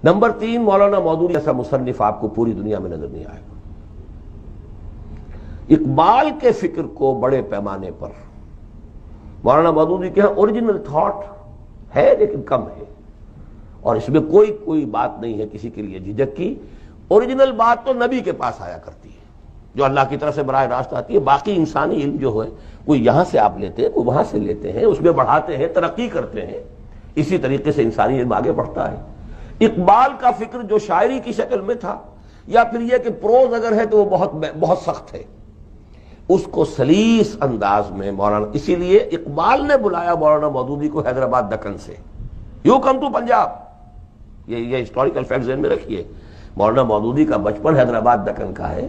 Number 3، Maulana Maududi ایسا مصنف آپ کو پوری دنیا میں نظر نہیں آئے گا۔ اقبال کے فکر کو بڑے پیمانے پر مولانا مودودی کے ہاں اوریجنل تھاٹ ہے لیکن کم ہے، اور اس میں کوئی بات نہیں ہے کسی کے لیے جھجک کی۔ اوریجنل بات تو نبی کے پاس آیا کرتی ہے جو اللہ کی طرف سے براہ راست آتی ہے، باقی انسانی علم جو ہے کوئی یہاں سے آپ لیتے ہیں کوئی وہاں سے لیتے ہیں، اس میں بڑھاتے ہیں، ترقی کرتے ہیں، اسی طریقے سے انسانی علم آگے بڑھتا ہے۔ اقبال کا فکر جو شاعری کی شکل میں تھا، یا پھر یہ کہ پروز اگر ہے تو وہ بہت سخت ہے، اس کو سلیس انداز میں مولانا، اسی لیے اقبال نے بلایا مولانا مودودی کو حیدرآباد دکن سے، یو کم ٹو پنجاب۔ یہ ہسٹوریکل فیکٹ ذہن میں رکھیے، مولانا مودودی کا بچپن حیدرآباد دکن کا ہے،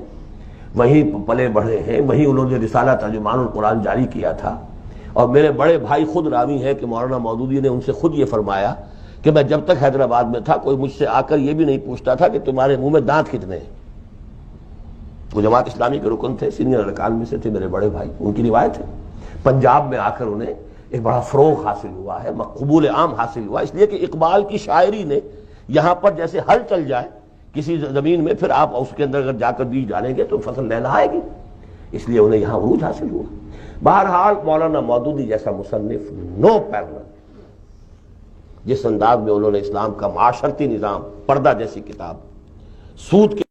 وہیں پلے بڑھے ہیں، وہیں انہوں نے رسالہ ترجمان القرآن جاری کیا تھا، اور میرے بڑے بھائی خود راوی ہے کہ مولانا مودودی نے ان سے خود یہ فرمایا کہ میں جب تک حیدرآباد میں تھا کوئی مجھ سے آ کر یہ بھی نہیں پوچھتا تھا کہ تمہارے منہ میں دانت کتنے ہیں۔ وہ جماعت اسلامی کے رکن تھے، سینئر ارکان میں سے تھے میرے بڑے بھائی، ان کی روایت ہے۔ پنجاب میں آ کر انہیں ایک بڑا فروغ حاصل ہوا ہے، قبول عام حاصل ہوا، اس لیے کہ اقبال کی شاعری نے یہاں پر جیسے ہل چل جائے کسی زمین میں، پھر آپ اس کے اندر اگر جا کر بیج ڈالیں گے تو فصل لہلہائے گی، اس لیے انہیں یہاں عروج حاصل ہوا۔ بہرحال مولانا مودودی جیسا مصنف نو پیرلل، جس انداز میں انہوں نے اسلام کا معاشرتی نظام، پردہ جیسی کتاب، سود کے